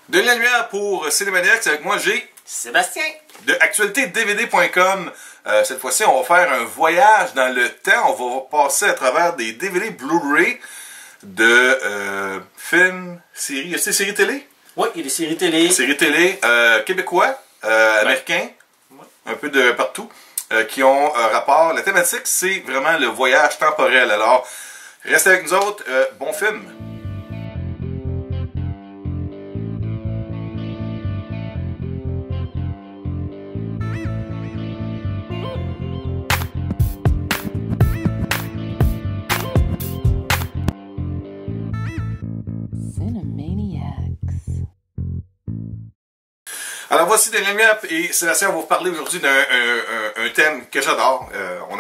Denis Lanoyer pour Cinémaniacs. Avec moi, j'ai Sébastien de actualitédvd.com. Cette fois-ci, on va faire un voyage dans le temps. On va passer à travers des DVD Blu-ray de films, séries. Y a-t-il des séries télé? Oui, il y a des séries télé. Séries télé québécois, américains, un peu de partout, qui ont rapport. La thématique, c'est vraiment le voyage temporel. Alors, restez avec nous autres. Bon film! Alors voici Denis Lanoyer et Sébastien, on va vous parler aujourd'hui d'un thème que j'adore. On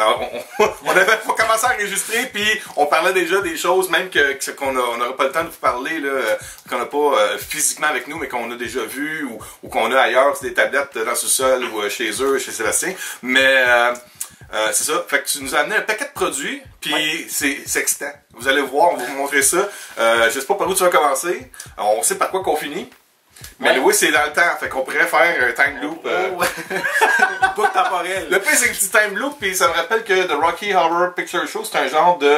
avait commencé à enregistrer puis on parlait déjà des choses même qu'on n'aura pas le temps de vous parler, qu'on n'a pas physiquement avec nous mais qu'on a déjà vu ou qu'on a ailleurs, c'est des tablettes dans le sous-sol ou chez eux, chez Sébastien. Mais c'est ça, fait que tu nous as amené un paquet de produits puis c'est excitant. Vous allez voir, on va vous montrer ça. Je sais pas par où tu vas commencer, on sait par quoi qu'on finit. Mais oui, c'est dans le temps, fait qu'on pourrait faire un time loop. Une boucle temporelle. Le pire, c'est que c'est time loop, puis ça me rappelle que The Rocky Horror Picture Show, c'est un genre de.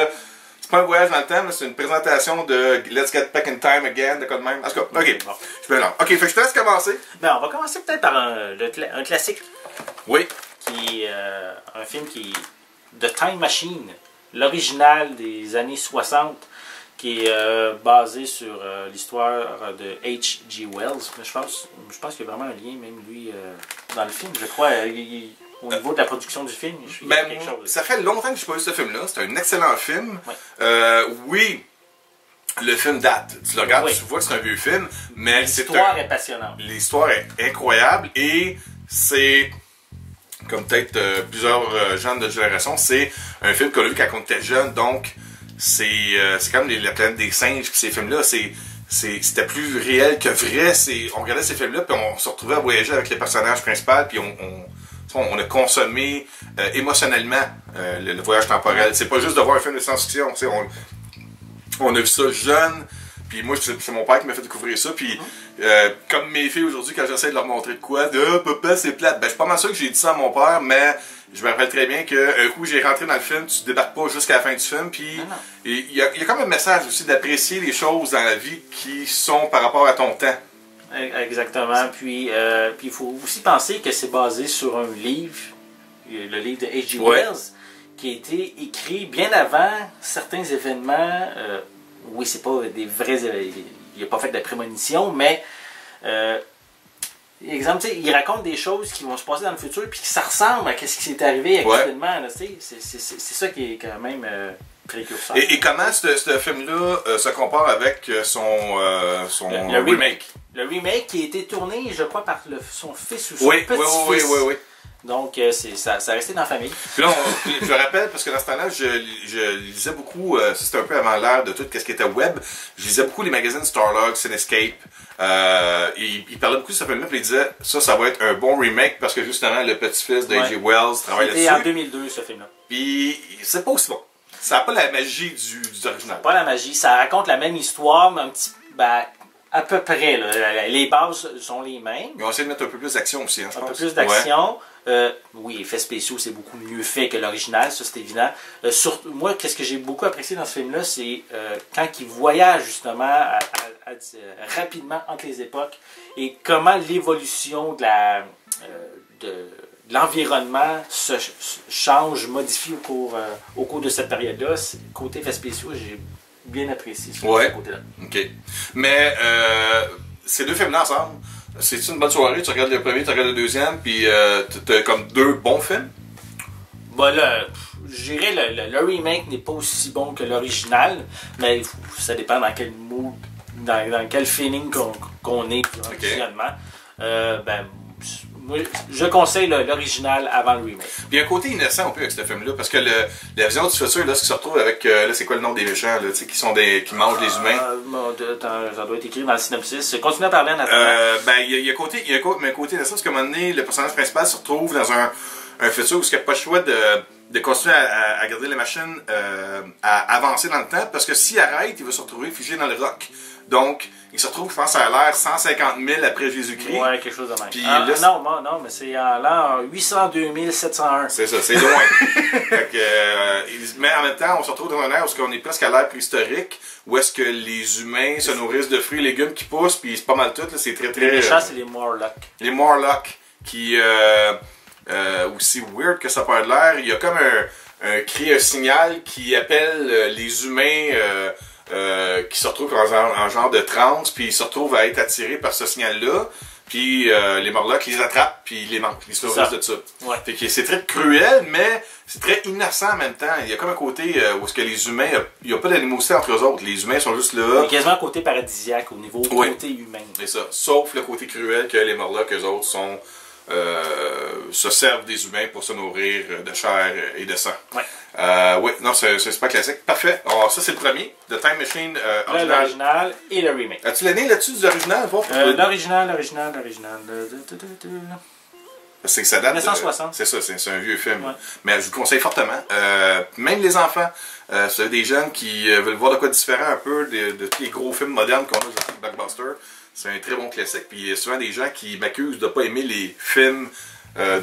C'est pas un voyage dans le temps, mais c'est une présentation de Let's Get Back in Time Again, de quoi de même. En tout cas, ok, bon, je peux là. Ok, fait que je te laisse commencer. Ben, on va commencer peut-être par un classique. Oui. Qui est un film qui est The Time Machine, l'original des années 60. Qui est basé sur l'histoire de H.G. Wells. Je pense qu'il y a vraiment un lien, même lui, dans le film. Je crois, au niveau de la production du film, il y a quelque chose. Ça fait longtemps que je n'ai pas vu ce film-là. C'est un excellent film. Ouais. Oui, le film date. Tu le regardes, tu vois que c'est un vieux film, mais l'histoire est passionnante. L'histoire est incroyable et c'est... Comme peut-être plusieurs gens de notre génération, c'est un film qu'on a vu quand on était jeune, donc... C'est comme la planète des singes, ces films-là, c'était plus réel que vrai. On regardait ces films-là, puis on se retrouvait à voyager avec les personnages principaux, puis on a consommé émotionnellement le voyage temporel. C'est pas juste de voir un film de science-fiction, on a vu ça jeune, puis moi, c'est mon père qui m'a fait découvrir ça, puis comme mes filles aujourd'hui, quand j'essaie de leur montrer de quoi, de « papa, c'est plate », ben je suis pas mal sûr que j'ai dit ça à mon père, mais... Je me rappelle très bien qu'un coup j'ai rentré dans le film, tu débarques pas jusqu'à la fin du film, puis il y a comme un message aussi d'apprécier les choses dans la vie qui sont par rapport à ton temps. Exactement, puis il faut aussi penser que c'est basé sur un livre, le livre de H.G. Wells, qui a été écrit bien avant certains événements. Oui, c'est pas des vrais événements, il n'a pas fait de prémonition, mais... exemple, il raconte des choses qui vont se passer dans le futur puis que ça ressemble à ce qui s'est arrivé actuellement. C'est ça qui est quand même précurseur. Et comment ce film-là se compare avec son remake? Le remake qui a été tourné, je crois, par son fils ou son petit-fils. Oui. Donc, ça a resté dans la famille. Puis là, je rappelle, parce que dans ce temps-là, je lisais beaucoup, c'était un peu avant l'ère de tout ce qui était web, je lisais beaucoup les magazines Starlog, Cinescape, il parlait beaucoup de ce film-là, puis il disait, ça va être un bon remake, parce que justement, le petit-fils de H.G. Wells travaille là-dessus. C'était en 2002, ce film-là. Puis, c'est pas aussi bon. Ça n'a pas la magie du original. Pas la magie, ça raconte la même histoire, mais un petit... à peu près, là. Les bases sont les mêmes. Ils ont essayé de mettre un peu plus d'action aussi, hein, je pense. Un peu plus d'action. Oui, effets spéciaux, c'est beaucoup mieux fait que l'original, ça c'est évident. Moi, qu'est-ce que j'ai beaucoup apprécié dans ce film-là, c'est quand il voyage justement rapidement entre les époques et comment l'évolution de l'environnement se change, modifie au cours de cette période-là. Côté effets spéciaux, j'ai bien apprécié ce côté-là. OK. Mais ces deux films-là ensemble, c'est une bonne soirée, tu regardes le premier, tu regardes le deuxième, puis t'as comme deux bons films? Bah là, je dirais le remake n'est pas aussi bon que l'original, mais ça dépend dans quel mood, dans quel feeling qu'on est durant le visionnement. Moi, je conseille l'original avant le remake. Puis il y a un côté innocent un peu avec ce film-là, parce que la vision du futur, là, ce qui se retrouve avec, là, c'est quoi le nom des méchants, là, qui mangent les humains? Ça doit être écrit dans le synopsis. Continue à parler en attendant. Il y a un côté innocent, parce qu'à un moment donné, le personnage principal se retrouve dans un futur où il n'a pas le choix de continuer à garder les machines à avancer dans le temps, parce que s'il arrête, il va se retrouver figé dans le rock. Donc, il se retrouve, je pense, à l'ère 150 000 après Jésus-Christ. Ouais, quelque chose de même. Puis là, là, non, mais c'est en l'an 802 701. C'est ça, c'est loin. Fait que, mais en même temps, on se retrouve dans un ère où on est presque à l'ère préhistorique, où est-ce que les humains se nourrissent de fruits et légumes qui poussent, puis c'est pas mal tout, c'est très très... Les méchants, c'est les Morlocks. Les Morlocks, qui, aussi weird que ça peut être l'air, il y a comme un signal qui appelle les humains qui se retrouvent en genre de transe, puis ils se retrouvent à être attirés par ce signal-là. Puis les Morlocks les attrapent, puis ils les mangent. Ils se nourrissent de ça. Ouais. Fait que c'est très cruel, mais c'est très innocent en même temps. Il y a comme un côté où est-ce que les humains, il n'y a pas d'animosité entre eux autres. Les humains sont juste là. Il y a quasiment un côté paradisiaque au niveau côté humain. C'est ça. Sauf le côté cruel que les Morlocks, eux autres, se servent des humains pour se nourrir de chair et de sang. Ouais. Oui, non, c'est pas classique. Parfait. Alors, ça, c'est le premier. The Time Machine original. L'original et le remake. As-tu l'année là-dessus du original? L'original. C'est que ça date 1960. C'est ça, c'est un vieux film. Ouais. Mais je vous le conseille fortement. Même les enfants, si vous avez des jeunes qui veulent voir de quoi différent un peu de tous les gros films modernes qu'on a aujourd'hui, Blockbuster, c'est un très bon classique. Puis il y a souvent des gens qui m'accusent de ne pas aimer les films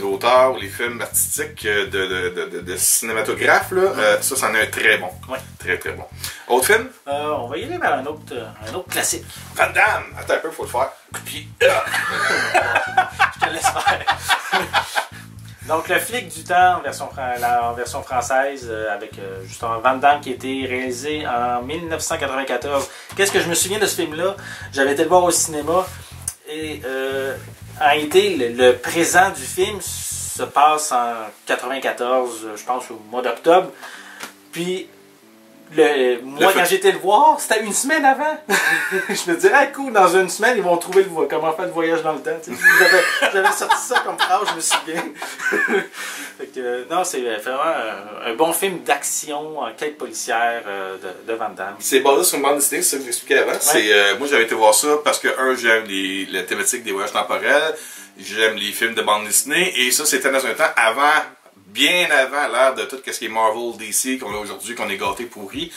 d'auteur ou les films artistiques de cinématographe. Là. Ça, c'en est un très bon. Ouais. Très, très bon. Autre film? On va y aller vers un autre classique. Van Damme! Attends un peu, il faut le faire. Puis, Je te laisse faire. Donc, Le Flic du temps en version française avec justement Van Damme qui a été réalisé en 1994. Qu'est-ce que je me souviens de ce film-là? J'avais été le voir au cinéma et en réalité, le présent du film se passe en 94, je pense au mois d'octobre. Puis, moi, quand j'étais le voir, c'était une semaine avant. Je me disais, ah, cool, dans une semaine, ils vont trouver comment faire le voyage dans le temps. J'avais sorti ça comme phrase, je me souviens. Fait que, non, c'est vraiment un bon film d'action en quête policière de Van Damme. c'est basé sur une bande dessinée, c'est ça que j'expliquais avant. Ouais. Moi, j'avais été voir ça parce que, j'aime la thématique des voyages temporels, j'aime les films de bande dessinée, et ça, c'était dans un temps bien avant l'ère de tout ce qui est Marvel, DC, qu'on a aujourd'hui, qu'on est gâté pourri.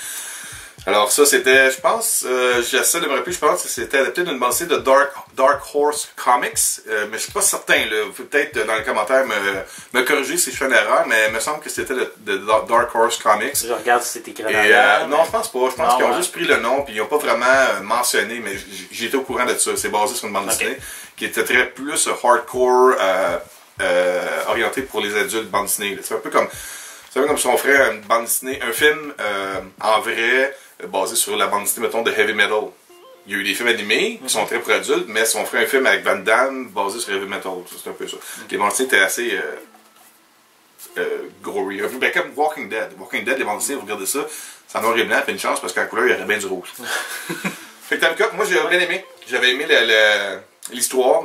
Alors ça, c'était, je pense, j'essaie de me rappeler, je pense que c'était adapté d'une bande dessinée de Dark Horse Comics, mais je suis pas certain, là. Vous pouvez peut-être dans les commentaires me corriger si je fais une erreur, mais il me semble que c'était de Dark Horse Comics. Je regarde si c'est écrit dans non, je pense pas. Je pense qu'ils ont juste pris le nom, puis ils n'ont pas vraiment mentionné, mais j'étais au courant de ça. C'est basé sur une bande dessinée qui était très plus hardcore, orienté pour les adultes, bande dessinée. C'est un peu comme si on ferait une bande dessinée, un film en vrai, basé sur la bande dessinée, mettons, de Heavy Metal. Il y a eu des films animés qui sont très pour adultes, mais si on ferait un film avec Van Damme basé sur Heavy Metal, c'est un peu ça. Les bandes dessinées étaient assez gory. Ben, comme Walking Dead. Walking Dead, les bandes dessinées, vous regardez ça, c'est en noir et blanc, puis une chance parce qu'en couleur, il y aurait bien du rouge. Fait que Tamika, moi j'ai bien aimé. J'avais aimé l'histoire.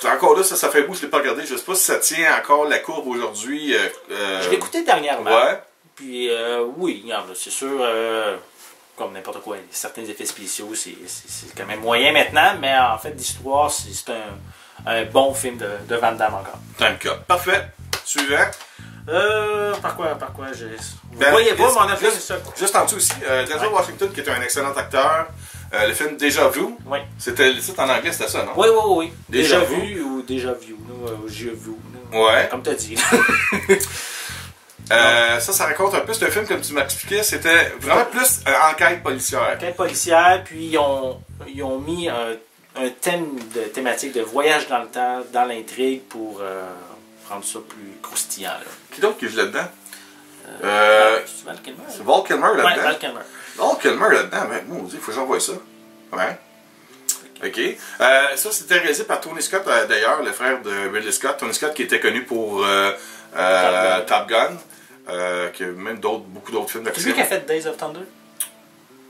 Encore là, ça fait un bout que je ne l'ai pas regardé. Je ne sais pas si ça tient encore la courbe aujourd'hui. Je l'ai écouté dernièrement. Ouais. Puis oui, c'est sûr, comme n'importe quoi, certains effets spéciaux, c'est quand même moyen maintenant, mais en fait, l'histoire, c'est un bon film de Van Damme encore. Tamika. Parfait. Suivant. Par quoi Vous voyez pas, mais on a fait ça. Juste en dessous aussi, Denzel Washington, qui est un excellent acteur. Le film Déjà Vu. Oui. C'était le titre en anglais, c'était ça, non? Oui. Déjà vu ou Déjà Vu. J'ai vu. Ouais. Comme tu as dit. Ça raconte un peu, c'est un film, comme tu m'as expliqué, c'était vraiment plus enquête policière. Enquête policière, puis ils ont mis un thématique de voyage dans le temps, dans l'intrigue, pour rendre ça plus croustillant. Là. Qui d'autre qui joue là-dedans? C'est Val Kilmer. C'est Val Kilmer là-dedans? Ouais, Val Kilmer. Val Kilmer là-dedans, mais bon, il faut que j'envoie ça. Ouais. OK. Ça, c'était réalisé par Tony Scott, d'ailleurs, le frère de Ridley Scott. Tony Scott qui était connu pour Top Gun. Qui a même beaucoup d'autres films d'action. C'est lui qui a fait Days of Thunder?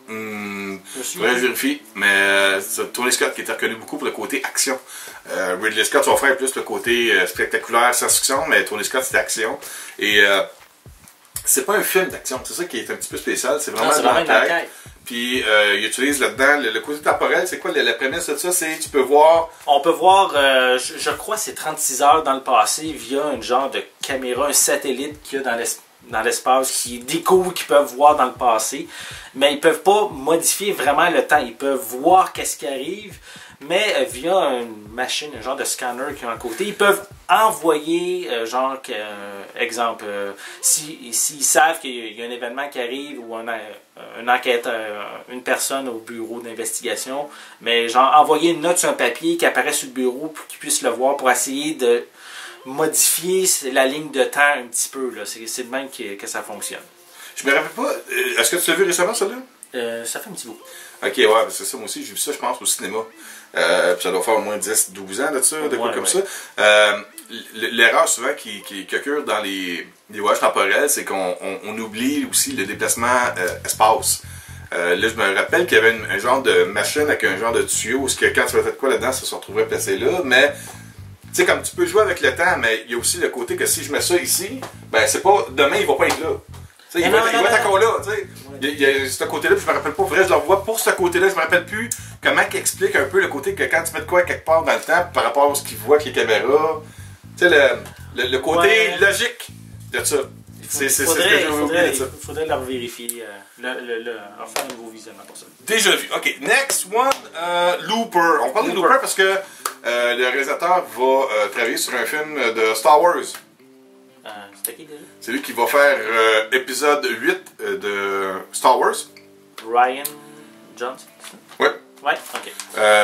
Je vérifie, mais c'est Tony Scott qui était reconnu beaucoup pour le côté action. Ridley Scott, son frère, plus le côté spectaculaire, science-fiction, mais Tony Scott, c'était action. Et c'est pas un film d'action, c'est ça qui est un petit peu spécial, c'est vraiment une enquête. Puis il utilise là-dedans le côté temporel, c'est quoi la prémisse de ça? C'est tu peux voir... On peut voir, je crois, c'est 36 heures dans le passé via un genre de caméra, un satellite qu'il y a dans l'espace qui découvrent, qui peuvent voir dans le passé, mais ils peuvent pas modifier vraiment le temps. Ils peuvent voir qu'est-ce qui arrive, mais via une machine, un genre de scanner qui est à côté, ils peuvent envoyer, exemple, s'ils savent qu'il y a un événement qui arrive ou une enquête, une personne au bureau d'investigation, mais genre envoyer une note sur un papier qui apparaît sur le bureau pour qu'ils puissent le voir pour essayer de modifier la ligne de temps un petit peu. C'est de même que ça fonctionne. Je me rappelle pas. Est-ce que tu l'as vu récemment, celle-là? Ça fait un petit bout. Ok, ouais, c'est ça, moi aussi, j'ai vu ça, je pense, au cinéma. Puis ça doit faire au moins 10-12 ans de ça, de quoi comme ça. L'erreur souvent qui occure dans les voyages temporels, c'est qu'on oublie aussi le déplacement espace. Là, je me rappelle qu'il y avait un genre de machine avec un genre de tuyau, où quand tu faisais de quoi là-dedans, ça se retrouverait placé là, mais tu sais, comme tu peux jouer avec le temps, mais il y a aussi le côté que si je mets ça ici, ben c'est pas, demain il va pas être là. Il va être encore là, tu sais. Il y a ce côté-là, puis je me rappelle pas, vrai, je le revois pour ce côté-là, je me rappelle plus comment il explique un peu le côté que quand tu mets de quoi quelque part dans le temps, par rapport à ce qu'il voit avec les caméras, tu sais, le côté logique de ça. C'est ce que j'ai oublié de ça. Il faudrait la vérifier, faire un nouveau visionnement pour ça. Déjà vu. Ok, next one, Looper. On parle de Looper parce que le réalisateur va travailler sur un film de Star Wars. C'était qui déjà? C'est lui qui va faire épisode 8 de Star Wars. Ryan Johnson? Ouais. Ouais, ok.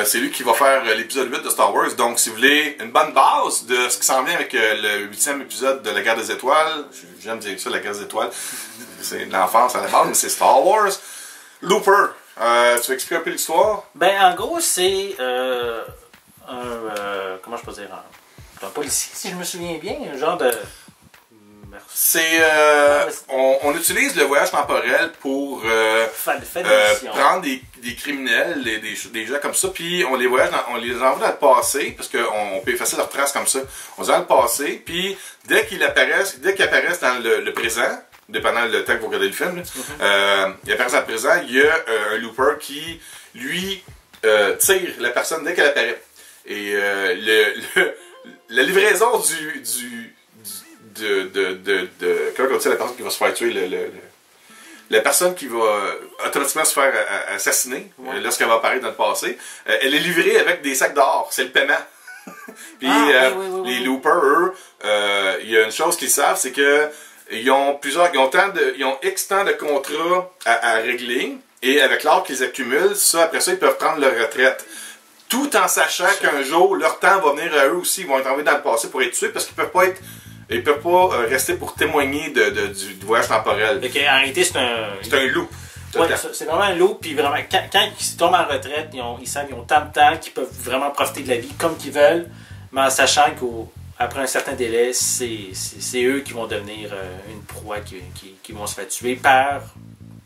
C'est lui qui va faire l'épisode 8 de Star Wars. Donc, si vous voulez une bonne base de ce qui s'en vient avec le 8e épisode de la Guerre des Étoiles, j'aime dire ça, la Guerre des Étoiles, c'est de l'enfance à la base, mais c'est Star Wars. Looper, tu veux expliquer un peu l'histoire? Ben, en gros, c'est comment je peux dire? Un policier, si je me souviens bien, un genre de... C'est on utilise le voyage temporel pour prendre des criminels, des gens comme ça, puis on les envoie dans le passé, parce qu'on peut effacer leurs traces comme ça. On les envoie dans le passé, puis dès qu'ils apparaissent dans le présent, dépendant du temps que vous regardez le film, ils apparaissent dans le présent, il y a un looper qui, lui, tire la personne dès qu'elle apparaît. Et la livraison comment on dit la personne qui va se faire tuer, la personne qui va automatiquement se faire assassiner lorsqu'elle va apparaître dans le passé, elle est livrée avec des sacs d'or, c'est le paiement. Puis les loopers, eux, il y a une chose qu'ils savent, c'est que ils ont X temps de contrats à régler, et avec l'or qu'ils accumulent, après ça, ils peuvent prendre leur retraite. Tout en sachant qu'un jour, leur temps va venir à eux aussi, ils vont être envoyés dans le passé pour être tués, parce qu'ils peuvent pas rester pour témoigner du voyage temporel. Okay, en réalité, c'est un loop. Ouais, c'est vraiment un loop, puis vraiment, quand ils tombent en retraite, ils savent qu'ils ont tant de temps qu'ils peuvent vraiment profiter de la vie comme qu'ils veulent, mais en sachant qu'après un certain délai, c'est eux qui vont devenir une proie qui vont se faire tuer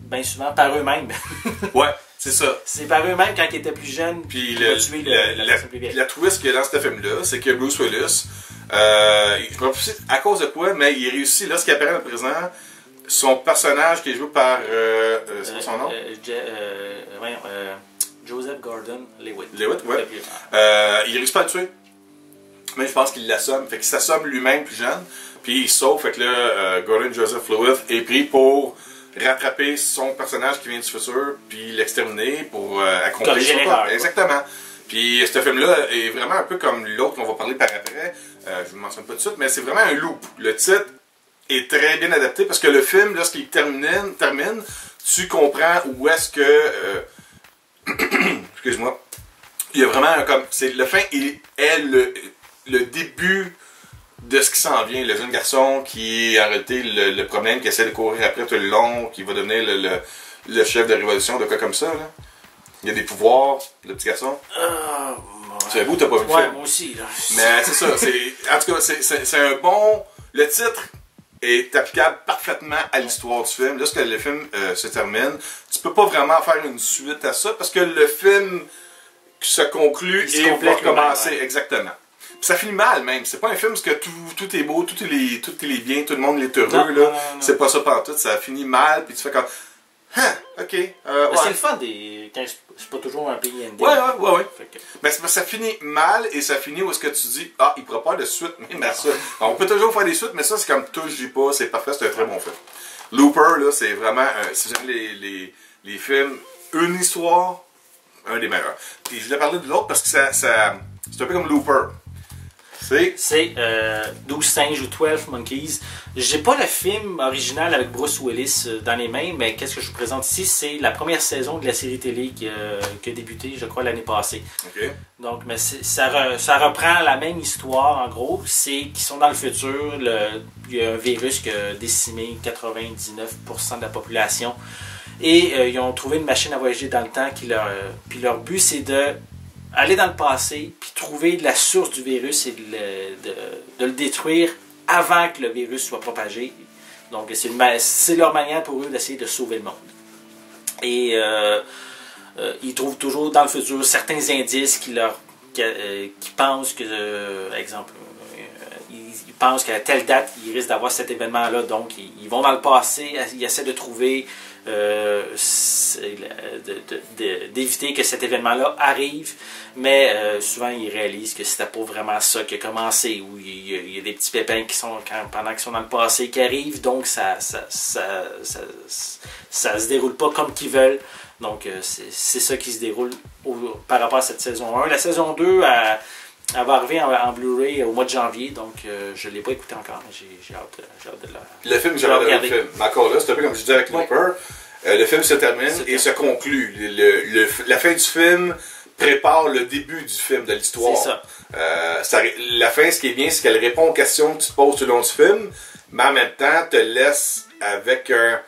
bien souvent par eux-mêmes. Ouais, c'est ça. C'est par eux-mêmes quand ils étaient plus jeunes. Puis la twist qu'il y a dans ce film-là, c'est que Bruce Willis, je me rappelle à cause de quoi, mais il réussit, là, ce qui apparaît dans le présent, son personnage qui est joué par, c'est quoi son nom? Joseph Gordon-Levitt. Levitt, ouais. Il réussit pas à le tuer. Mais je pense qu'il l'assomme. Fait qu'il s'assomme lui-même plus jeune. Puis il sauve. Fait que là, Gordon Joseph Levitt est pris pour rattraper son personnage qui vient du futur, puis l'exterminer pour accomplir son corps. Exactement. Puis ce film-là est vraiment un peu comme l'autre qu'on va parler par après. Je ne vous mentionne pas tout de suite, mais c'est vraiment un loop. Le titre est très bien adapté parce que le film, lorsqu'il termine, tu comprends où est-ce que... excuse-moi. Il y a vraiment le fin est le début de ce qui s'en vient. Le jeune garçon qui est en réalité le problème, qui essaie de courir après tout le long, qui va devenir le chef de révolution, de quoi comme ça. Là. Il y a des pouvoirs, le petit garçon. Tu t'as pas vu le film? Moi aussi. Là. Mais c'est ça. En tout cas, c'est un bon... Le titre est applicable parfaitement à l'histoire du film. Lorsque le film se termine, tu peux pas vraiment faire une suite à ça parce que le film se conclut et va recommencer. Ouais. Exactement. Puis ça finit mal même. C'est pas un film parce que tout est beau, tout est bien, tout le monde est heureux. Non. C'est pas ça pantoute. Ça finit mal. Puis tu fais comme... Ok. C'est le fun quand c'est pas toujours un pays ending. Ouais. Fait que- Mais ça finit mal et ça finit où est-ce que tu dis, il pourra pas de suite, même à ça. On peut toujours faire des suites, mais ça, c'est comme tout, je dis pas, c'est parfait, c'est un très bon film. Looper, là, c'est vraiment, si vous aimez les films, une histoire, un des meilleurs. Puis je voulais parler de l'autre parce que c'est un peu comme Looper. C'est 12 singes ou 12 monkeys. J'ai pas le film original avec Bruce Willis dans les mains, mais qu'est-ce que je vous présente ici? C'est la première saison de la série télé qui a débuté, je crois, l'année passée. Ok. Donc, mais ça reprend la même histoire, en gros. C'est qu'ils sont dans le futur. Il y a un virus qui a décimé 99% de la population. Et ils ont trouvé une machine à voyager dans le temps. Puis leur but, c'est de aller dans le passé, puis trouver la source du virus et de le détruire avant que le virus soit propagé. Donc, c'est leur manière pour eux d'essayer de sauver le monde. Et ils trouvent toujours dans le futur certains indices qui pensent que, exemple, ils pensent qu'à telle date, ils risquent d'avoir cet événement-là. Donc, ils vont dans le passé, ils essaient de trouver, d'éviter que cet événement-là arrive. Mais souvent, ils réalisent que c'était pas vraiment ça qui a commencé. Ou il y a des petits pépins qui sont, pendant qu'ils sont dans le passé, qui arrivent. Donc, ça se déroule pas comme qu'ils veulent. Donc, c'est ça qui se déroule par rapport à cette saison 1. La saison 2, elle va arriver en Blu-ray au mois de janvier, donc je ne l'ai pas écouté encore, mais j'ai hâte de Le film, j'ai regardé le film. Mais encore là, c'est un peu comme je disais avec Looper. Le film se termine et se conclut. La fin du film prépare le début du film, de l'histoire. C'est ça. La fin, ce qui est bien, c'est qu'elle répond aux questions que tu te poses tout le long du film, mais en même temps, te laisse avec un...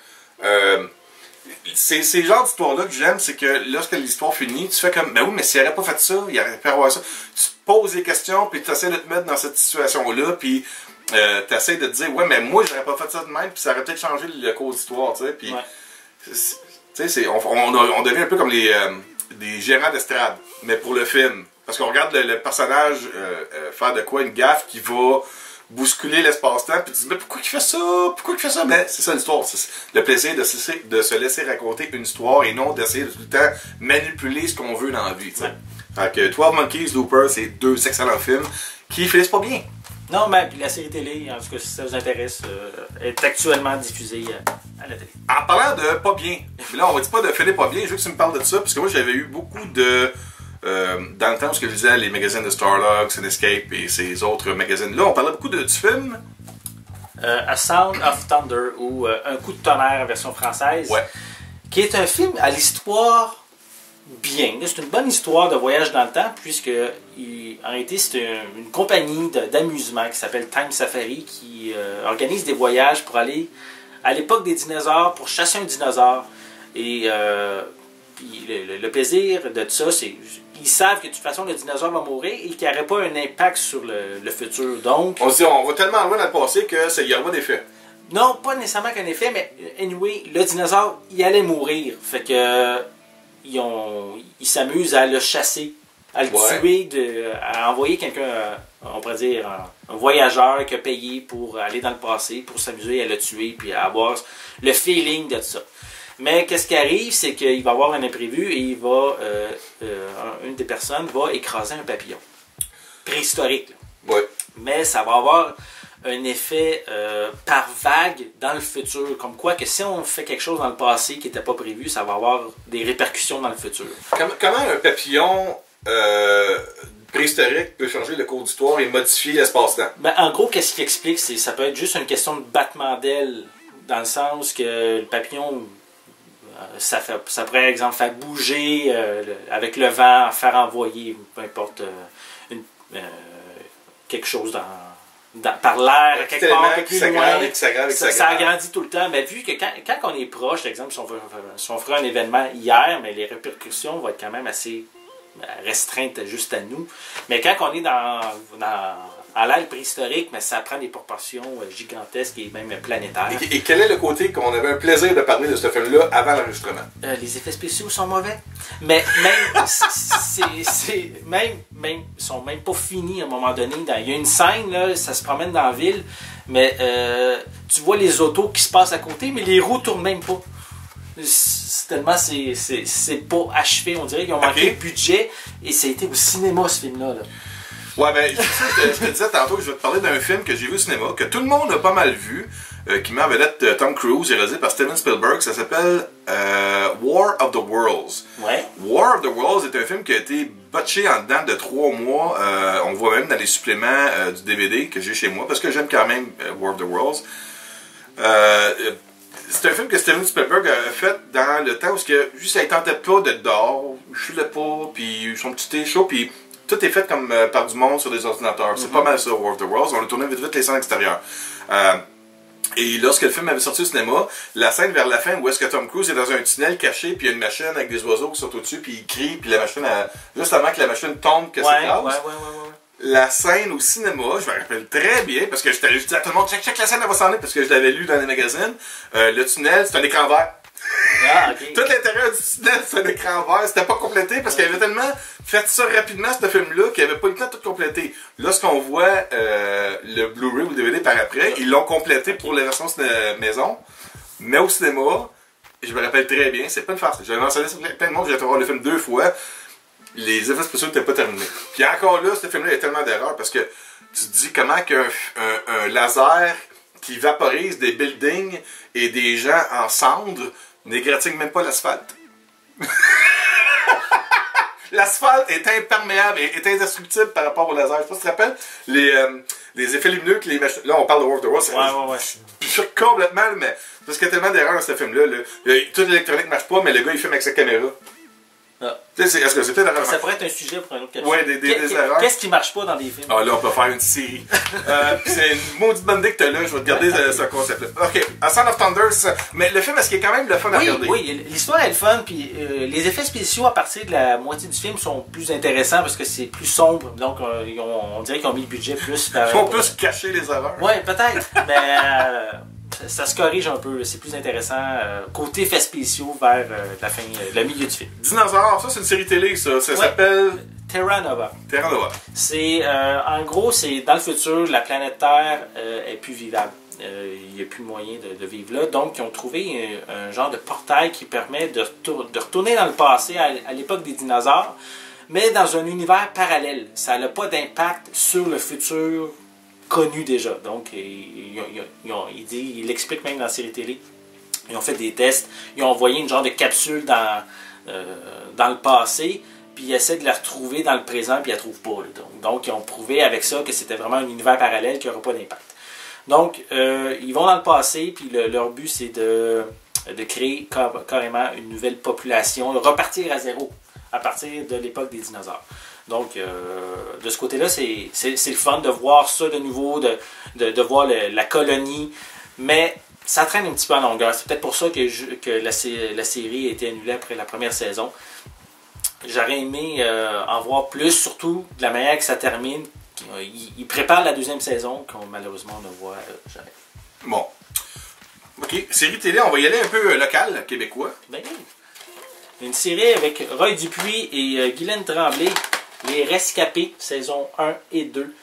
c'est le genre d'histoire-là que j'aime, c'est que lorsque l'histoire finit, tu fais comme, ben oui, mais s'il n'aurait pas fait ça, il aurait pu avoir ça. Tu te poses des questions, puis tu essaies de te mettre dans cette situation-là, puis tu essaies de te dire, ouais, mais moi, j'aurais pas fait ça de même, puis ça aurait peut-être changé le cours d'histoire, tu sais. Puis, tu sais, on devient un peu comme des gérants d'estrade, mais pour le film. Parce qu'on regarde le personnage faire de quoi une gaffe qui va bousculer l'espace-temps, puis tu te dis, mais pourquoi il fait ça? Pourquoi il fait ça? Mais c'est ça l'histoire. C'est le plaisir de se laisser raconter une histoire et non d'essayer de tout le temps manipuler ce qu'on veut dans la vie. Fait que 12 Monkeys, Looper, c'est deux excellents films qui finissent pas bien. Non, mais la série télé, en tout cas, si ça vous intéresse, est actuellement diffusée à la télé. En parlant de pas bien, mais là, on va dire pas de finir pas bien, je veux que tu me parles de ça, parce que moi, j'avais eu beaucoup de... dans le temps où je lisais les magazines de Starlog, Cinescape et ces autres magazines-là, on parlait beaucoup du film A Sound of Thunder, ou Un coup de tonnerre en version française, qui est un film à l'histoire bien. C'est une bonne histoire de voyage dans le temps, puisque en réalité, c'est une compagnie d'amusement qui s'appelle Time Safari qui organise des voyages pour aller à l'époque des dinosaures, pour chasser un dinosaure. Et le plaisir de ça, c'est ils savent que de toute façon le dinosaure va mourir et qu'il n'y aurait pas un impact sur le futur. Donc, on se dit, on va tellement loin dans le passé qu'il n'y aura pas d'effet. Non, pas nécessairement qu'un effet, mais anyway, le dinosaure, il allait mourir. Fait que ils s'amusent à le chasser, à le tuer, à envoyer quelqu'un, on pourrait dire, un voyageur qui a payé pour aller dans le passé, pour s'amuser à le tuer, puis à avoir le feeling de ça. Mais qu'est-ce qui arrive, c'est qu'il va y avoir un imprévu et une des personnes va écraser un papillon. Préhistorique. Mais ça va avoir un effet par vague dans le futur. Comme quoi que si on fait quelque chose dans le passé qui n'était pas prévu, ça va avoir des répercussions dans le futur. Comment un papillon préhistorique peut changer le cours d'histoire et modifier l'espace-temps? Ben, en gros, qu'est-ce qu'il explique? Ça peut être juste une question de battement d'aile, dans le sens que le papillon... Ça pourrait, par exemple, faire bouger avec le vent, faire envoyer, peu importe, quelque chose par l'air, quelque part, un peu plus loin. Ça agrandit tout le temps. Mais vu que quand on est proche, par exemple, si on ferait un événement hier, mais les répercussions vont être quand même assez restreintes juste à nous. Mais quand on est à l'ère préhistorique, mais ça prend des proportions gigantesques et même planétaires. Et quel est le côté qu'on avait un plaisir de parler de ce film-là avant l'enregistrement? Les effets spéciaux sont mauvais. Mais même sont même pas finis à un moment donné. Il y a une scène, là, ça se promène dans la ville, mais tu vois les autos qui se passent à côté, mais les roues tournent même pas. Tellement c'est pas achevé, on dirait qu'ils ont manqué de budget, et ça a été au cinéma ce film-là. Là. Ouais, ben, je te disais tantôt que je vais te parler d'un film que j'ai vu au cinéma, que tout le monde a pas mal vu, qui met en vedette Tom Cruise, réalisé par Steven Spielberg. Ça s'appelle War of the Worlds. Ouais. War of the Worlds est un film qui a été botché en dedans de 3 mois. On le voit même dans les suppléments du DVD que j'ai chez moi, parce que j'aime quand même War of the Worlds. C'est un film que Steven Spielberg a fait dans le temps où juste ça ne tentait pas d'être dehors, je ne pas, puis son petit thé chaud, puis tout est fait comme par du monde sur des ordinateurs. C'est pas mal ça, War of the Worlds. On a tourné vite les scènes extérieures. Et lorsque le film avait sorti au cinéma, la scène vers la fin où est-ce que Tom Cruise est dans un tunnel caché, puis il y a une machine avec des oiseaux qui sont au-dessus, puis il crie, puis la machine, juste avant que la machine tombe, que c'est grave. La scène au cinéma, je me rappelle très bien, parce que je disais à tout le monde, check la scène, elle va s'en aller, parce que je l'avais lu dans les magazines. Le tunnel, c'est un écran vert. Ah, okay. Tout l'intérieur du tunnel, c'est un écran vert. C'était pas complété parce qu'il avait tellement fait ça rapidement, ce film-là, qu'il avait pas eu le temps de tout compléter. Lorsqu'on voit le Blu-ray ou le DVD par après, ils l'ont complété pour la version maison. Mais au cinéma, je me rappelle très bien, c'est pas une farce. J'avais mentionné ça plein de monde, j'ai été voir le film 2 fois. Les effets spéciaux n'étaient pas terminés. Puis encore là, ce film-là, il y a tellement d'erreurs parce que tu te dis comment qu'un laser qui vaporise des buildings et des gens en cendres n'égratigne même pas l'asphalte. L'asphalte est imperméable et est indestructible par rapport au laser. Je sais pas si tu te rappelles les effets lumineux que les machines. Là, on parle de War of the Worlds. Je suis complètement, mais parce qu'il y a tellement d'erreurs dans ce film-là. Toute l'électronique ne marche pas, mais le gars il filme avec sa caméra. Ah. Est-ce que c'est peut-être ça pourrait être un sujet pour un autre capsule. Ouais, des erreurs. Qu'est-ce qui marche pas dans des films? Ah là, on peut faire une série. C'est une maudite bonne idée que t'as là. Je vais te garder ce concept-là. Ok, A Sound of Thunder, mais le film, est-ce qu'il est quand même le fun à regarder? Oui, l'histoire est le fun, puis les effets spéciaux à partir de la moitié du film sont plus intéressants parce que c'est plus sombre. Donc, on dirait qu'ils ont mis le budget plus. Ils vont plus cacher les erreurs. Oui, peut-être. Mais ça se corrige un peu. C'est plus intéressant côté effets spéciaux vers la fin, le milieu du film. Dinosaures, ça c'est une série télé, ça s'appelle Terra Nova. Terra Nova. C'est en gros, c'est dans le futur, la planète Terre est plus vivable. Il n'y a plus moyen de vivre là. Donc, ils ont trouvé un genre de portail qui permet de retourner dans le passé, à l'époque des dinosaures, mais dans un univers parallèle. Ça n'a pas d'impact sur le futur connu déjà. Donc, il l'explique même dans la série télé. Ils ont fait des tests. Ils ont envoyé une genre de capsule dans le passé, puis ils essaient de la retrouver dans le présent, puis ils la trouvent pas. Là. Donc, ils ont prouvé avec ça que c'était vraiment un univers parallèle qui n'aura pas d'impact. Donc, ils vont dans le passé, puis leur but, c'est de créer carrément une nouvelle population, de repartir à zéro, à partir de l'époque des dinosaures. Donc, de ce côté-là, c'est le fun de voir ça de nouveau, de voir la colonie, mais ça traîne un petit peu en longueur. C'est peut-être pour ça que la série a été annulée après la première saison. J'aurais aimé en voir plus, surtout de la manière que ça termine. Il prépare la deuxième saison, qu'on malheureusement ne voit jamais. Bon. Ok, série télé, on va y aller un peu local, québécois. Ben oui. Une série avec Roy Dupuis et Guylaine Tremblay, Les Rescapés, saison 1 et 2.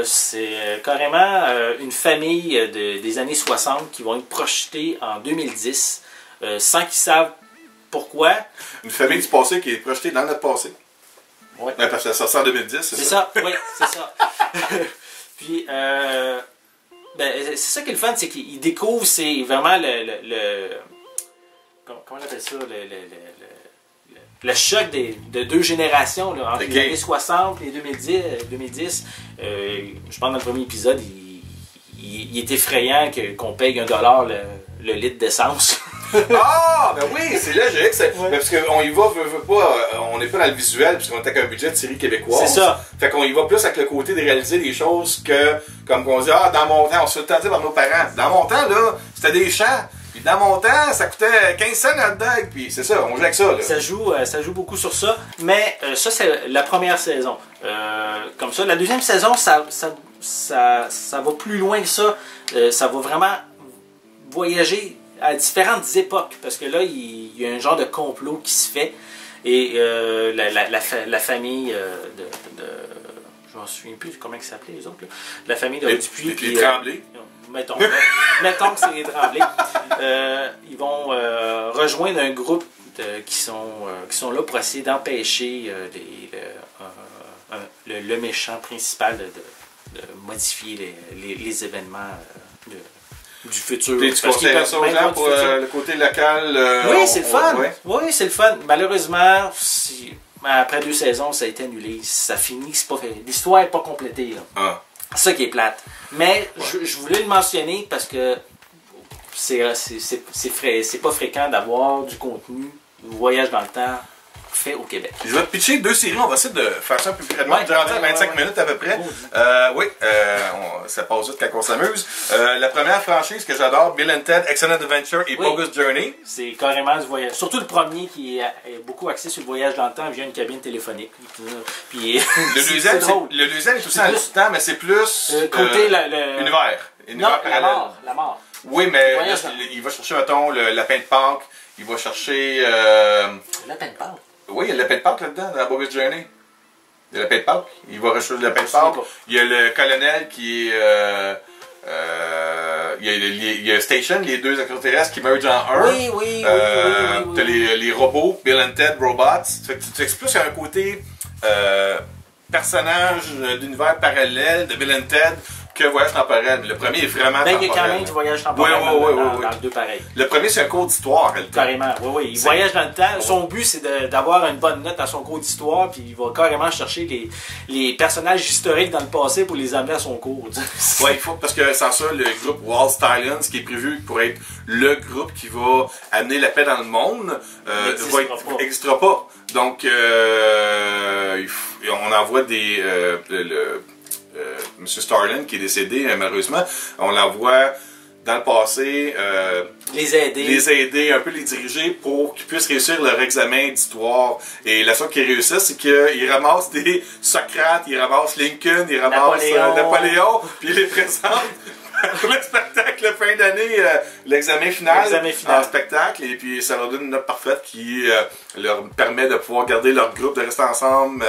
C'est carrément une famille des années 60 qui vont être projetées en 2010, sans qu'ils savent pourquoi. Une famille du passé qui est projetée dans notre passé. Oui. Ouais, parce que ça sort en 2010, c'est ça? C'est ça, oui, c'est ça. Puis, c'est ça qui est le fun, c'est qu'ils découvrent, c'est vraiment comment on appelle ça? Le choc de deux générations, là, entre les années 60 et 2010. Je pense dans le premier épisode, il est effrayant qu'on paye $1 le litre d'essence. Ah, ben oui, c'est logique. Parce qu'on y va, on n'est pas dans le visuel, puisqu'on est avec un budget de série québécoise. C'est ça. Fait qu'on y va plus avec le côté de réaliser des choses que, comme on dit, dans mon temps, on se fait tenter par nos parents. Dans mon temps, là, c'était des champs. Puis dans mon temps, ça coûtait 15 cents hot dog, puis c'est ça, on joue avec ça. Là. Ça joue beaucoup sur ça, mais ça, c'est la première saison. Comme ça, la deuxième saison, ça va plus loin que ça. Ça va vraiment voyager à différentes époques, parce que là, il y a un genre de complot qui se fait, et la famille je m'en souviens plus comment ils s'appelaient les autres, là. La famille de Dupuis. Les Tremblay. Mettons que c'est les Tremblay. Ils vont rejoindre un groupe qui sont là pour essayer d'empêcher le méchant principal de modifier les événements du futur. Et tu conseillerais ça aux gens pour le côté local? Oui, c'est le fun. Oui, c'est le fun. Malheureusement, après 2 saisons, ça a été annulé. Ça finit, c'est pas fait. L'histoire n'est pas complétée. C'est ça qui est plate. Mais je voulais le mentionner parce que c'est pas fréquent d'avoir du contenu, voyage dans le temps, fait au Québec. Je vais te pitcher 2 séries, on va essayer de faire ça un peu plus rapidement. J'ai rendu à 25 minutes à peu près. Ça passe vite quand on s'amuse. La première franchise que j'adore, Bill and Ted, Excellent Adventure et Bogus Journey. C'est carrément du voyage. Surtout le premier qui est beaucoup axé sur le voyage dans le temps via une cabine téléphonique. Puis, le deuxième est aussi dans le temps, mais c'est plus côté univers. Non, la mort. Oui, mais il va chercher, mettons, le lapin de Pâques. Il va chercher... Le lapin de Pâques? Oui, il y a le lapin de Pâques là-dedans, dans la Bogus Journey. Il y a le lapin de Pâques. Il va rechercher le lapin de Pâques. Il y a le colonel qui est... il y a Station, les 2 extraterrestres qui mergent en un. Oui. T'as les robots, Bill and Ted, Robots. Tu expliques un côté personnage d'univers parallèle de Bill and Ted que voyage temporel. Mais le premier est vraiment temporel. Il y a quand même du voyage temporel dans le 2 pareil. Le premier, c'est un cours d'histoire. Carrément, oui. Il voyage dans le temps. Son but, c'est d'avoir une bonne note à son cours d'histoire, puis il va carrément chercher les personnages historiques dans le passé pour les amener à son cours. Oui, il faut, parce que sans ça, le groupe Wall Stallions, qui est prévu pour être le groupe qui va amener la paix dans le monde, n'existera pas. Donc, on envoie M. Starlin, qui est décédé malheureusement, on l'envoie dans le passé les aider, un peu les diriger pour qu'ils puissent réussir leur examen d'histoire. Et la chose qu'ils réussissent, c'est qu'ils ramassent des Socrate, ils ramassent Lincoln, ils ramassent Napoléon, puis ils les présentent le spectacle de fin d'année, l'examen final en spectacle, et puis ça leur donne une note parfaite qui leur permet de pouvoir garder leur groupe, de rester ensemble.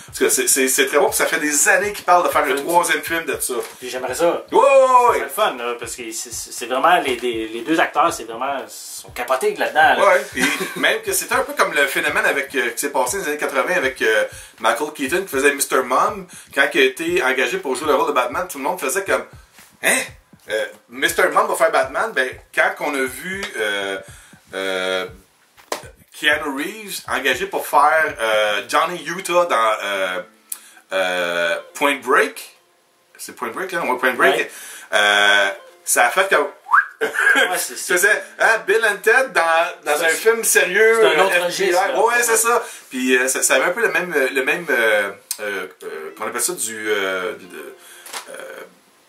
Parce que c'est très bon, puis ça fait des années qu'ils parlent de faire le 3e film de ça. Puis j'aimerais ça. C'est le fun, là, parce que c'est vraiment, les 2 acteurs, c'est vraiment, sont capotés là-dedans. Là. Puis même que c'était un peu comme le phénomène qui s'est passé dans les années 80 avec Michael Keaton qui faisait Mr. Mom. Quand il a été engagé pour jouer le rôle de Batman, tout le monde faisait comme Mr. Mom va faire Batman. Ben, quand on a vu Keanu Reeves engagé pour faire Johnny Utah dans Point Break. C'est Point Break, là? Point Break. Ouais. Ça a fait comme... tu faisais Bill and Ted dans un film sérieux. C'est un autre registre. Ouais, c'est ça. Puis ça avait un peu le même qu'on appelle ça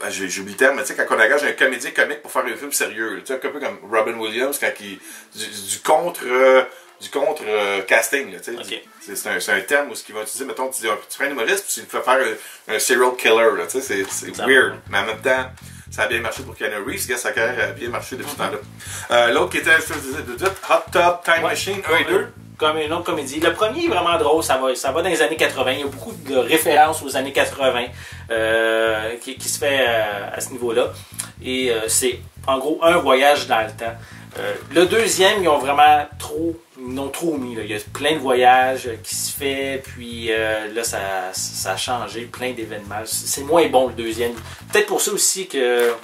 j'ai oublié le terme, mais tu sais, quand on engage un comédien comique pour faire un film sérieux, tu sais, un peu comme Robin Williams, quand du contre casting, tu sais. Okay. C'est un terme où ce qu'il va utiliser, mettons, tu fais un humoriste, puis tu fais faire un serial killer, tu sais, c'est weird, mais en même temps, ça a bien marché pour Keanu Reeves, sa carrière a bien marché depuis ce temps-là. L'autre qui était Hot Tub Time Machine 1 et 2. Comme une autre comédie. Le premier est vraiment drôle, ça va dans les années 80. Il y a beaucoup de références aux années 80 qui se fait à ce niveau-là. Et c'est en gros un voyage dans le temps. Le deuxième, ils ont trop mis. Là. Il y a plein de voyages qui se fait, puis là, ça a changé, plein d'événements. C'est moins bon le deuxième. Peut-être pour ça aussi que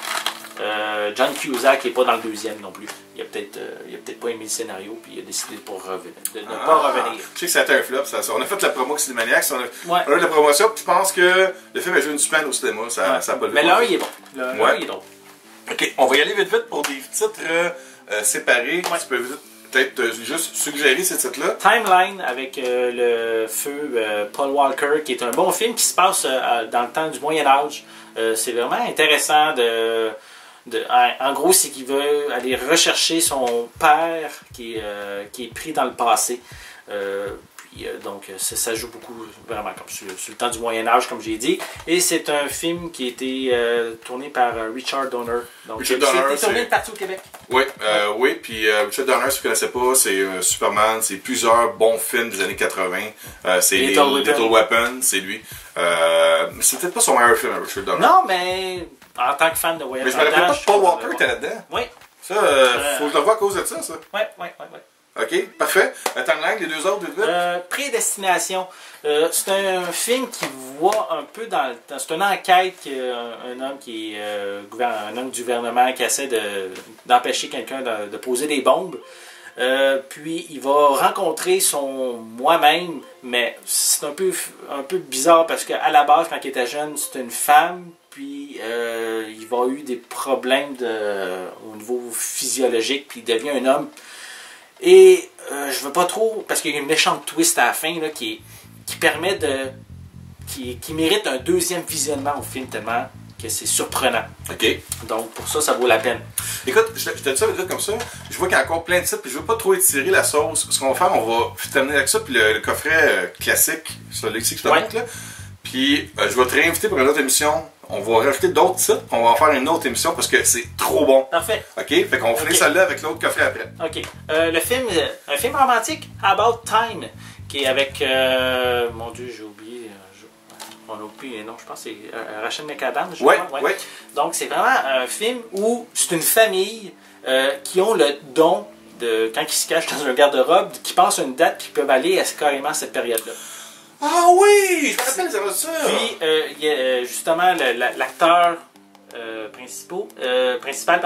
John Cusack n'est pas dans le deuxième non plus. Il a peut-être pas aimé le scénario, puis il a décidé de ne pas revenir. Je sais que ça a été un flop. On a fait la promo Cinémaniacs, on a eu la promotion, puis je pense que le film a joué une semaine au cinéma. Ça a pas mais là, il est bon. Là, il est drôle. Ok, on va y aller vite pour des titres séparés. Ouais. Tu peux peut-être juste suggérer ces titres-là. Timeline avec le feu Paul Walker, qui est un bon film qui se passe dans le temps du Moyen-Âge. C'est vraiment intéressant en gros, c'est qu'il veut aller rechercher son père qui est pris dans le passé. donc ça joue beaucoup vraiment comme sur le temps du Moyen-Âge, comme j'ai dit. Et c'est un film qui a été tourné par Richard Donner. Donc, Richard Donner, c'est tourné partout au Québec. Oui, oui, puis Richard Donner, si vous ne connaissez pas, c'est Superman, c'est plusieurs bons films des années 80. C'est Little Weapon, c'est lui. Mais c'est peut-être pas son meilleur film, Richard Donner. Non, mais en tant que fan de voyage mais je me rappelle pas que Paul Walker était là-dedans. Oui. Ça, faut que je le vois à cause de ça. Oui. OK, parfait. Timeline, les deux autres, vite. Prédestination. C'est un film qui voit un peu dans le temps. C'est une enquête qu'un homme qui est un homme du gouvernement qui essaie d'empêcher quelqu'un de poser des bombes. Puis il va rencontrer son moi-même, mais c'est un peu bizarre parce qu'à la base, quand il était jeune, c'était une femme. Puis il va eu des problèmes au niveau physiologique, puis il devient un homme. Et je veux pas trop, parce qu'il y a une méchante twist à la fin là, qui permet qui mérite un deuxième visionnement au film tellement que c'est surprenant. OK. Donc pour ça vaut la peine. Écoute, je te dis ça comme ça, je vois qu'il y a encore plein de titres, puis je veux pas trop étirer la sauce. Ce qu'on va faire, on va terminer avec ça, puis le coffret classique, celui que je te montre là. Puis je vais te réinviter pour une autre émission. On va rajouter d'autres titres, on va en faire une autre émission parce que c'est trop bon. Parfait. OK? Fait qu'on finit celle-là avec l'autre coffret après. OK. Le film, un film romantique, About Time, qui est avec, mon Dieu, j'ai oublié, on a oublié, non, je pense que c'est Rachel McAdams. Oui. Donc c'est vraiment un film où c'est une famille qui ont le don de, quand ils se cachent dans un garde-robe, qui pensent à une date qui peuvent aller carrément à cette période-là. Ah oui! Je me rappelle, ça va ça! Puis, il y a justement l'acteur principal,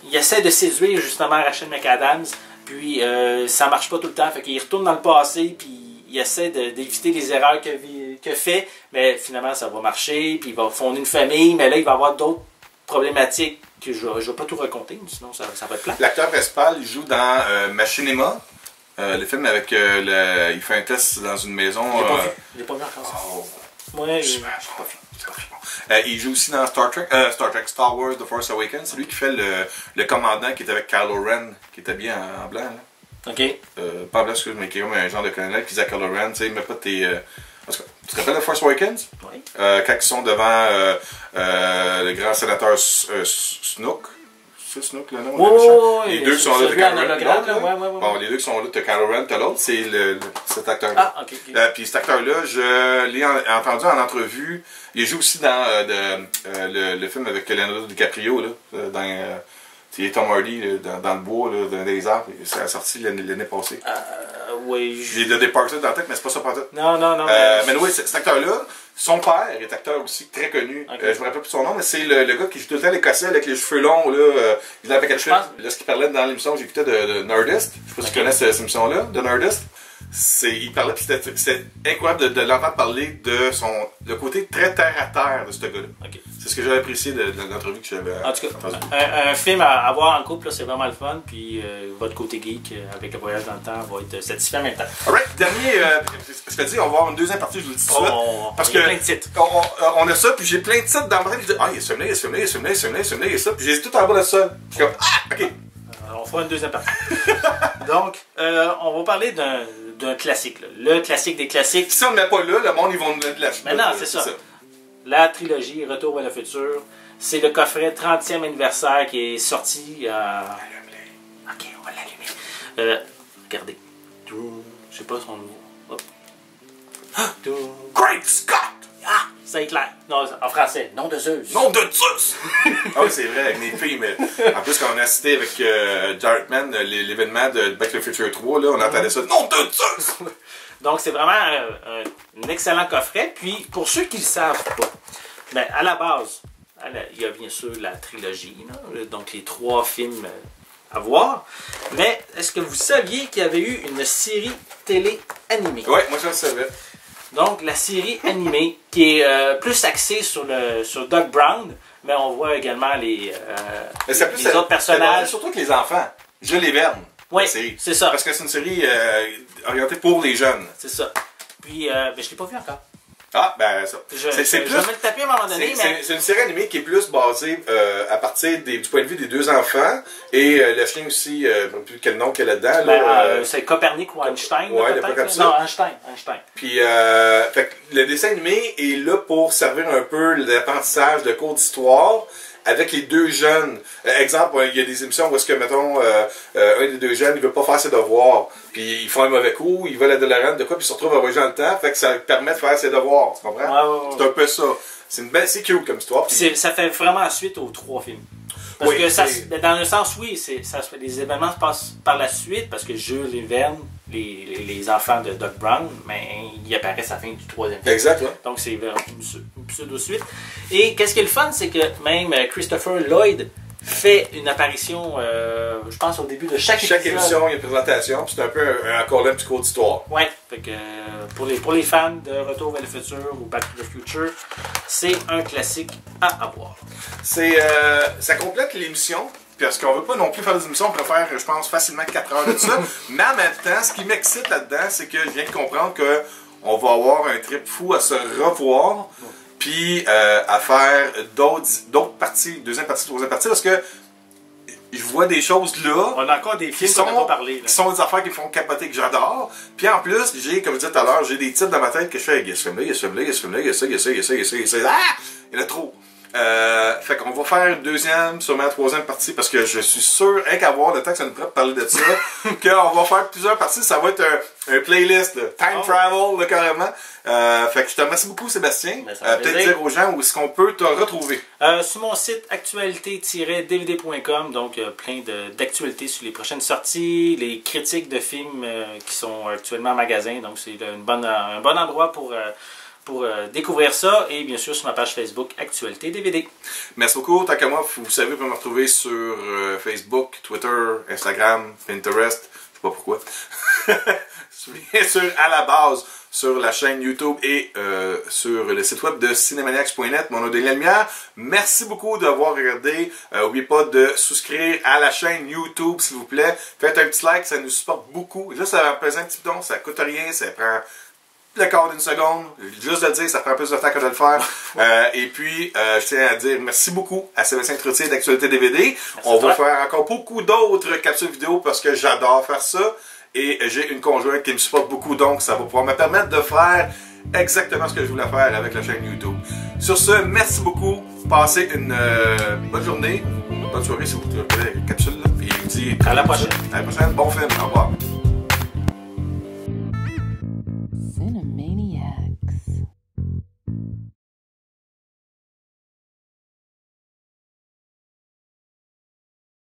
il essaie de séduire justement Rachel McAdams, puis ça marche pas tout le temps, fait qu'il retourne dans le passé, puis il essaie d'éviter les erreurs qu'il fait, mais finalement ça va marcher, puis il va fonder une famille, mais là il va avoir d'autres problématiques que je vais pas tout raconter, sinon ça va être plat. L'acteur principal, il joue dans Machinima. Le film avec il fait un test dans une maison. Je l'ai pas vu encore ça. Oh. Ouais, il joue aussi dans Star Wars The Force Awakens. C'est lui qui fait le commandant qui est avec Kylo Ren, qui est habillé en blanc. Là. OK. Pas en blanc, excuse, mais qui est comme un genre de colonel qui dit à Kylo Ren, tu sais, il met pas tes. Tu te rappelles The Force Awakens? Oui. Quand ils sont devant le grand sénateur Snoke. C'est Snoke, le nom? Les deux qui sont là, t'as Kylo Ren. Bon, les deux qui sont là, t'as Kylo Ren, t'as l'autre, c'est cet acteur-là. Ah, OK. Puis cet acteur-là, je l'ai entendu en entrevue. Il joue aussi dans le film avec Leonardo DiCaprio, là, il est Tom Hardy dans le bois, là, dans les arbres. Ça a sorti l'année passée. Oui. J'ai le Departed dans la tête, mais c'est pas ça pas tout. Non. Mais oui, cet acteur-là, son père est acteur aussi très connu. Okay. Je me rappelle plus son nom, mais c'est le gars qui joue tout le temps l'écossais avec les cheveux longs. Là, il est avec Là, ce qu'il parlait dans l'émission que j'écoutais de Nerdist. Je sais pas si tu connais cette émission-là, de Nerdist. Il parlait, puis c'était incroyable de l'entendre parler de le côté très terre-à-terre de ce gars-là. Okay. C'est ce que j'avais apprécié de l'entrevue que j'avais. En tout cas, un film à voir en couple, c'est vraiment le fun. Puis votre côté geek avec le voyage dans le temps va être satisfait en même temps. Alright, dernier, je te dis, on va avoir une deuxième partie, je vous le dis tout de suite. Parce que plein de titres. On a ça, puis j'ai plein de titres dans ma tête. Je dis, il y a ce film-là, il y a ça. Puis j'ai tout en bas de ça. Je suis comme, ok. On fera une deuxième partie. Donc, on va parler d'un classique. Là. Le classique des classiques. Si on ne le met pas là, le monde, ils vont nous mettre de la chute. Mais non, c'est ça. La trilogie Retour vers le futur. C'est le coffret 30e anniversaire qui est sorti. Ok, on va l'allumer. Regardez. Je sais pas son nom. Hop. Great Scott! Ah, c'est clair. Non, en français. Nom de Zeus. Nom de Zeus! Ah oui, c'est vrai, avec mes filles, mais en plus, quand on a assisté avec Darkman, l'événement de Back to the Future 3, là, on entendait ça. Nom de Zeus! Donc, c'est vraiment un excellent coffret. Puis, pour ceux qui ne le savent pas, ben, à la base, il y a bien sûr la trilogie, là, donc les 3 films à voir. Mais est-ce que vous saviez qu'il y avait eu une série télé animée? Oui, moi je le savais. Donc, la série animée qui est plus axée sur Doc Brown, mais on voit également les autres personnages. Surtout que les enfants. Jules Verne. Oui, c'est ça. Parce que c'est une série orientée pour les jeunes. C'est ça. Puis, je ne l'ai pas vu encore. Ah, ben ça. Je vais me le taper à un moment donné, mais... C'est une série animée qui est plus basée à partir du point de vue des deux enfants. Et le chien aussi, je ne sais plus quel nom qu'il y a là-dedans. Ben, c'est Copernic ou Einstein. Ouais, pas comme ça. Non, Einstein. Puis, fait que le dessin animé est là pour servir un peu l'apprentissage de cours d'histoire avec les deux jeunes. Exemple, il y a des émissions où est-ce que, mettons, un des deux jeunes, il veut pas faire ses devoirs, puis ils font un mauvais coup, ils veulent la Dolorane de quoi, puis ils se retrouvent à voyager dans le temps, fait que ça permet de faire ses devoirs, tu comprends? Ouais. C'est un peu ça. C'est cute comme histoire. Puis... Ça fait vraiment suite aux 3 films. Parce que ça, dans un sens, oui, les événements se passent par la suite, parce que Jules et Verne, les enfants de Doc Brown, mais ils apparaissent à la fin du 3e film. Exact, ouais. Donc c'est une pseudo-suite. Et qu'est-ce qui est le fun, c'est que même Christopher Lloyd fait une apparition, je pense, au début de chaque épisode. Chaque émission, il y a une présentation, puis c'est un peu encore là un petit cours d'histoire. Ouais, fait que pour les fans de Retour vers le futur ou Back to the Future, c'est un classique à avoir. Ça complète l'émission, parce qu'on veut pas non plus faire des émissions, on préfère, je pense, facilement 4 heures de ça. Mais en même temps, ce qui m'excite là-dedans, c'est que je viens de comprendre que on va avoir un trip fou à se revoir. Puis à faire d'autres parties, deuxième partie, troisième partie, parce que je vois des choses là. On a encore des films qu'on n'a pas parlé. Qui sont des affaires qui me font capoter, que j'adore. Puis en plus, comme je disais tout à l'heure, j'ai des titres dans ma tête que je fais, il y a ce film-là, il y a ce film-là, il y a ce film-là, il y a ça, il y a ça, il y a ça, il y a ça, il y a ça. Ah! Il y en a trop. Fait qu'on va faire une deuxième, sûrement une troisième partie, parce que je suis sûr, qu'à avoir le temps que ça nous prête de parler de ça, qu'on va faire plusieurs parties, ça va être un playlist, time travel, là, carrément. Fait que je te remercie beaucoup, Sébastien. Peut-être dire aux gens où est-ce qu'on peut te retrouver. Sur mon site actualité-dvd.com, donc plein d'actualités sur les prochaines sorties, les critiques de films qui sont actuellement en magasin, donc c'est un bon endroit pour découvrir ça, et bien sûr sur ma page Facebook Actualité DVD. Merci beaucoup. Tant qu'à moi, vous savez, vous pouvez me retrouver sur Facebook, Twitter, Instagram, Pinterest, je sais pas pourquoi. Bien sûr, à la base, sur la chaîne YouTube et sur le site web de cinemaniacs.net, mon nom est Daniel Lumière. Merci beaucoup d'avoir regardé. N'oubliez pas de souscrire à la chaîne YouTube, s'il vous plaît. Faites un petit like, ça nous supporte beaucoup. Juste à peser un petit bouton, ça coûte rien, ça prend le quart d'une seconde. Juste de le dire, ça prend plus de temps que de le faire. Et puis, je tiens à dire merci beaucoup à Sébastien Trottier d'Actualité DVD. On va faire encore beaucoup d'autres capsules vidéo parce que j'adore faire ça. Et j'ai une conjointe qui me supporte beaucoup, donc ça va pouvoir me permettre de faire exactement ce que je voulais faire avec la chaîne YouTube. Sur ce, merci beaucoup. Passez une bonne journée, bonne soirée si vous trouvez la capsule. Là. Et je vous dis à la prochaine. À la prochaine. Bon film. Au revoir.